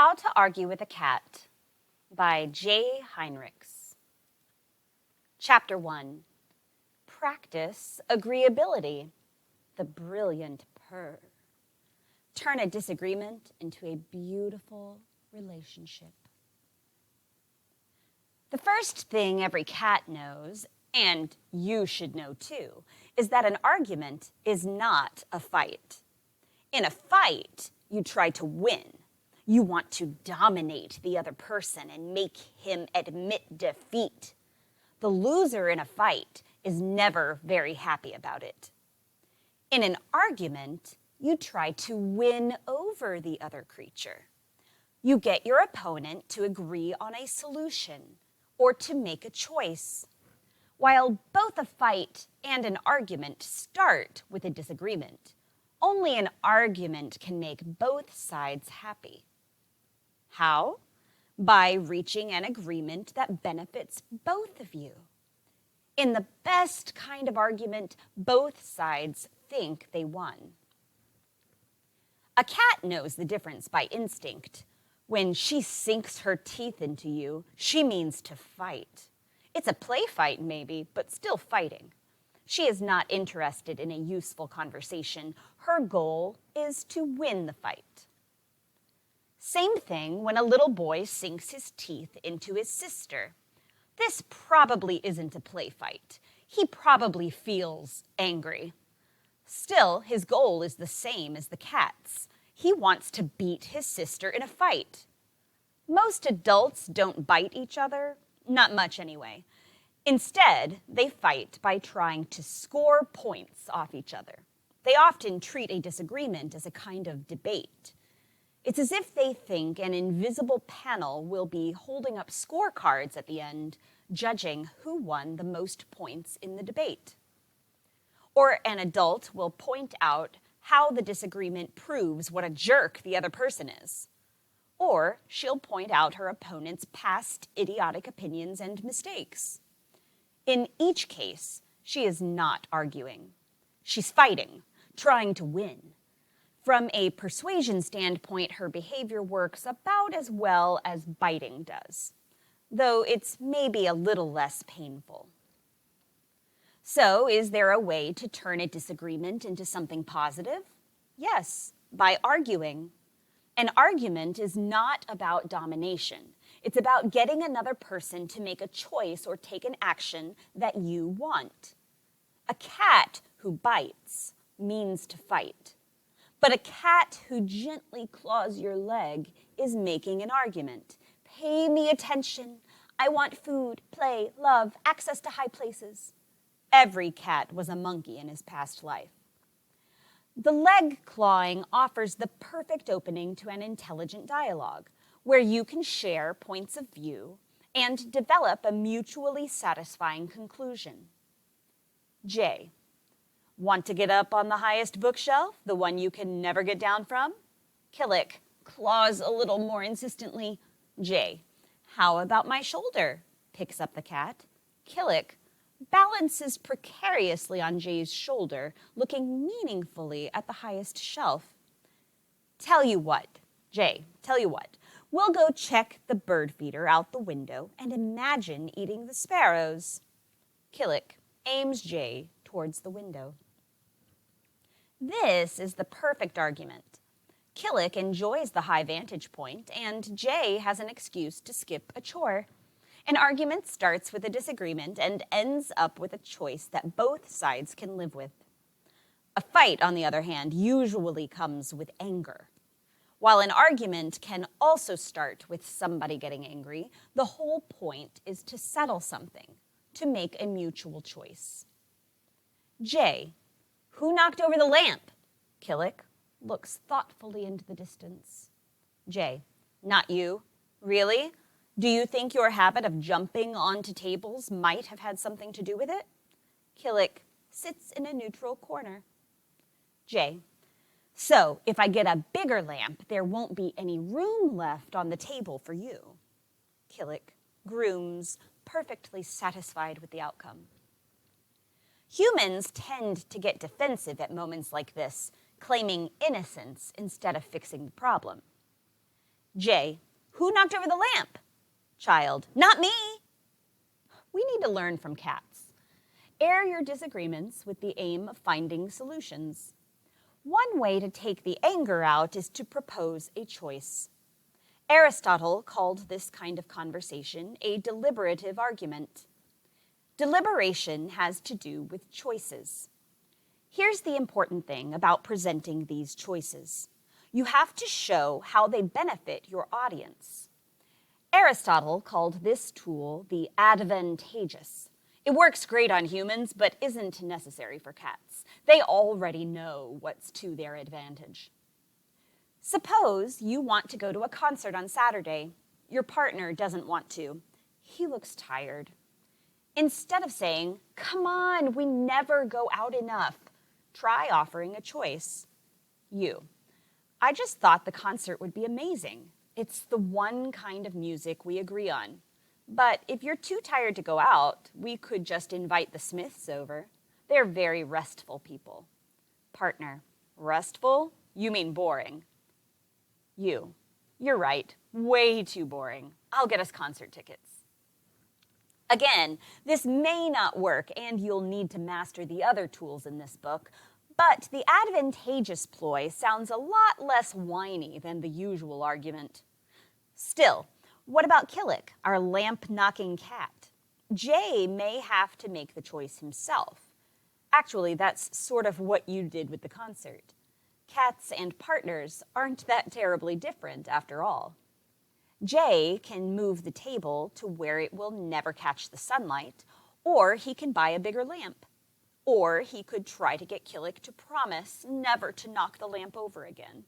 How to Argue with a Cat by J. Heinrichs. Chapter 1. Practice Agreeability, the brilliant purr. Turn a disagreement into a beautiful relationship. The first thing every cat knows, and you should know too, is that an argument is not a fight. In a fight, you try to win. You want to dominate the other person and make him admit defeat. The loser in a fight is never very happy about it. In an argument, you try to win over the other creature. You get your opponent to agree on a solution or to make a choice. While both a fight and an argument start with a disagreement, only an argument can make both sides happy. How? By reaching an agreement that benefits both of you. In the best kind of argument, both sides think they won. A cat knows the difference by instinct. When she sinks her teeth into you, she means to fight. It's a play fight maybe, but still fighting. She is not interested in a useful conversation. Her goal is to win the fight. Same thing when a little boy sinks his teeth into his sister. This probably isn't a play fight. He probably feels angry. Still, his goal is the same as the cat's. He wants to beat his sister in a fight. Most adults don't bite each other, not much anyway. Instead, they fight by trying to score points off each other. They often treat a disagreement as a kind of debate. It's as if they think an invisible panel will be holding up scorecards at the end, judging who won the most points in the debate. Or an adult will point out how the disagreement proves what a jerk the other person is. Or she'll point out her opponent's past idiotic opinions and mistakes. In each case, she is not arguing. She's fighting, trying to win. From a persuasion standpoint, her behavior works about as well as biting does, though it's maybe a little less painful. So, is there a way to turn a disagreement into something positive? Yes, by arguing. An argument is not about domination. It's about getting another person to make a choice or take an action that you want. A cat who bites means to fight. But a cat who gently claws your leg is making an argument. Pay me attention. I want food, play, love, access to high places. Every cat was a monkey in his past life. The leg clawing offers the perfect opening to an intelligent dialogue, where you can share points of view and develop a mutually satisfying conclusion. J. Want to get up on the highest bookshelf, the one you can never get down from? Killick claws a little more insistently. J. How about my shoulder? Picks up the cat. Killick balances precariously on J's shoulder, looking meaningfully at the highest shelf. Tell you what, J, tell you what. We'll go check the bird feeder out the window and imagine eating the sparrows. Killick aims J towards the window. This is the perfect argument. Killick enjoys the high vantage point, and Jay has an excuse to skip a chore. An argument starts with a disagreement and ends up with a choice that both sides can live with. A fight, on the other hand, usually comes with anger. While an argument can also start with somebody getting angry, the whole point is to settle something, to make a mutual choice. J. Who knocked over the lamp? Killick looks thoughtfully into the distance. J. Not you. Really? Do you think your habit of jumping onto tables might have had something to do with it? Killick sits in a neutral corner. J. So, if I get a bigger lamp, there won't be any room left on the table for you. Killick grooms, perfectly satisfied with the outcome. Humans tend to get defensive at moments like this, claiming innocence instead of fixing the problem. J, who knocked over the lamp? Child, not me. We need to learn from cats. Air your disagreements with the aim of finding solutions. One way to take the anger out is to propose a choice. Aristotle called this kind of conversation a deliberative argument. Deliberation has to do with choices. Here's the important thing about presenting these choices. You have to show how they benefit your audience. Aristotle called this tool the advantageous. It works great on humans, but isn't necessary for cats. They already know what's to their advantage. Suppose you want to go to a concert on Saturday. Your partner doesn't want to. He looks tired. Instead of saying, "Come on, we never go out enough," try offering a choice. I just thought the concert would be amazing. It's the one kind of music we agree on. But if you're too tired to go out, we could just invite the Smiths over. They're very restful people. Partner, restful? You mean boring. You're right, way too boring. I'll get us concert tickets. Again, this may not work, and you'll need to master the other tools in this book, but the advantageous ploy sounds a lot less whiny than the usual argument. Still, what about Killick, our lamp-knocking cat? Jay may have to make the choice himself. Actually, that's sort of what you did with the concert. Cats and partners aren't that terribly different, after all. Jay can move the table to where it will never catch the sunlight, or he can buy a bigger lamp. Or he could try to get Killick to promise never to knock the lamp over again.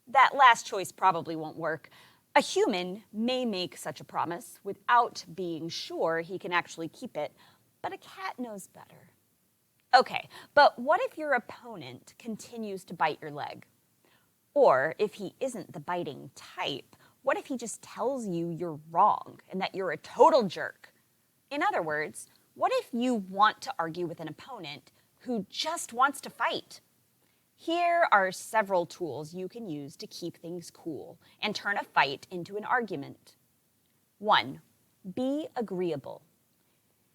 That last choice probably won't work. A human may make such a promise without being sure he can actually keep it, but a cat knows better. Okay, but what if your opponent continues to bite your leg? Or if he isn't the biting type, what if he just tells you you're wrong and that you're a total jerk? In other words, what if you want to argue with an opponent who just wants to fight? Here are several tools you can use to keep things cool and turn a fight into an argument. 1. Be agreeable.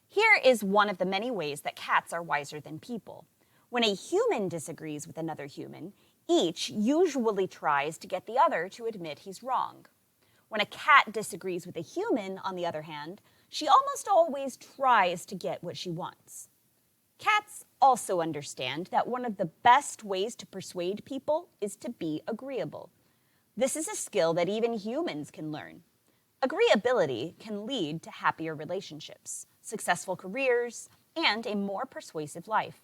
Here is one of the many ways that cats are wiser than people. When a human disagrees with another human, each usually tries to get the other to admit he's wrong. When a cat disagrees with a human, on the other hand, she almost always tries to get what she wants. Cats also understand that one of the best ways to persuade people is to be agreeable. This is a skill that even humans can learn. Agreeability can lead to happier relationships, successful careers, and a more persuasive life.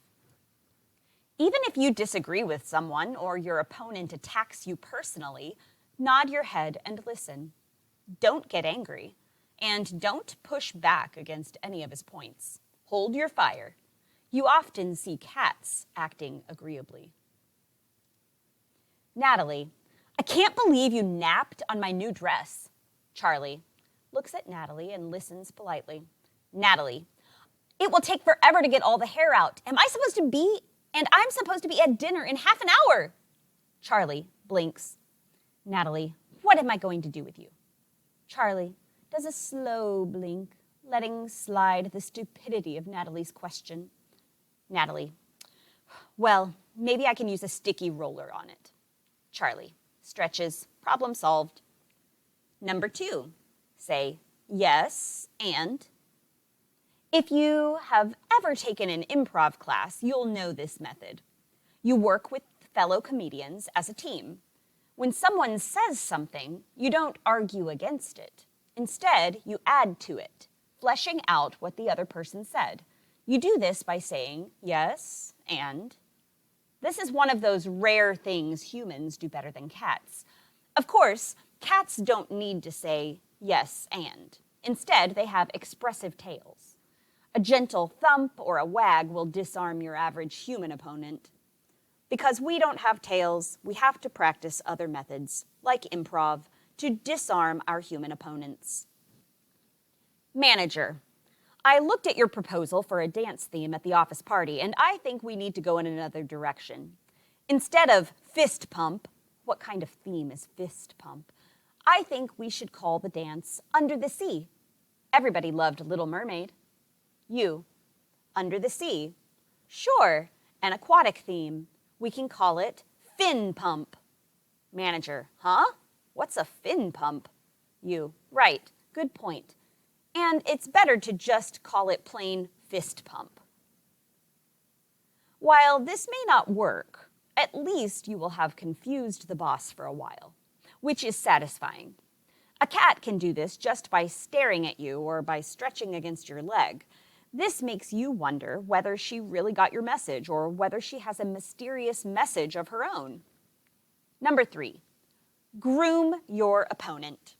Even if you disagree with someone or your opponent attacks you personally, nod your head and listen. Don't get angry, and don't push back against any of his points. Hold your fire. You often see cats acting agreeably. Natalie, I can't believe you napped on my new dress. Charlie looks at Natalie and listens politely. Natalie, it will take forever to get all the hair out. I'm supposed to be at dinner in half an hour. Charlie blinks. Natalie, what am I going to do with you? Charlie does a slow blink, letting slide the stupidity of Natalie's question. Natalie, well, maybe I can use a sticky roller on it. Charlie stretches, problem solved. Number 2, say yes and. If you have ever taken an improv class, you'll know this method. You work with fellow comedians as a team. When someone says something, you don't argue against it. Instead, you add to it, fleshing out what the other person said. You do this by saying yes and. This is one of those rare things humans do better than cats. Of course, cats don't need to say yes and. Instead, they have expressive tails. A gentle thump or a wag will disarm your average human opponent. Because we don't have tails, we have to practice other methods, like improv, to disarm our human opponents. Manager, I looked at your proposal for a dance theme at the office party, and I think we need to go in another direction. Instead of fist pump, what kind of theme is fist pump? I think we should call the dance Under the Sea. Everybody loved Little Mermaid. You. Under the Sea. Sure, an aquatic theme. We can call it Fin Pump. Manager. Huh? What's a fin pump? You. Right. Good point. And it's better to just call it plain fist pump. While this may not work, at least you will have confused the boss for a while, which is satisfying. A cat can do this just by staring at you or by stretching against your leg. This makes you wonder whether she really got your message or whether she has a mysterious message of her own. Number 3, groom your opponent.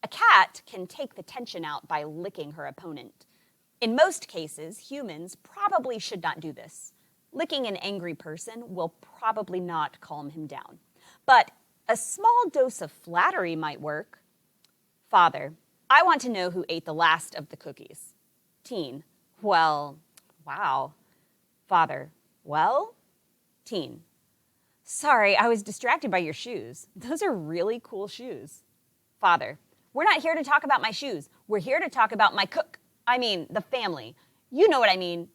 A cat can take the tension out by licking her opponent. In most cases, humans probably should not do this. Licking an angry person will probably not calm him down. But a small dose of flattery might work. Father, I want to know who ate the last of the cookies. Teen, well, wow. Father, well? Teen, sorry, I was distracted by your shoes. Those are really cool shoes. Father, we're not here to talk about my shoes. We're here to talk about the family. You know what I mean.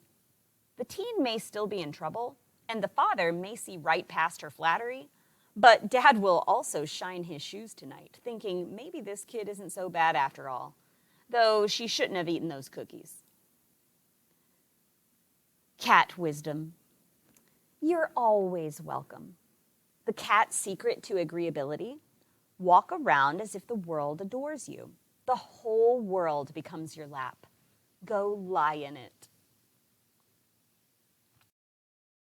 The teen may still be in trouble, and the father may see right past her flattery, but Dad will also shine his shoes tonight, thinking maybe this kid isn't so bad after all, though she shouldn't have eaten those cookies. Cat wisdom. You're always welcome. The cat's secret to agreeability: walk around as if the world adores you. The whole world becomes your lap. Go lie in it.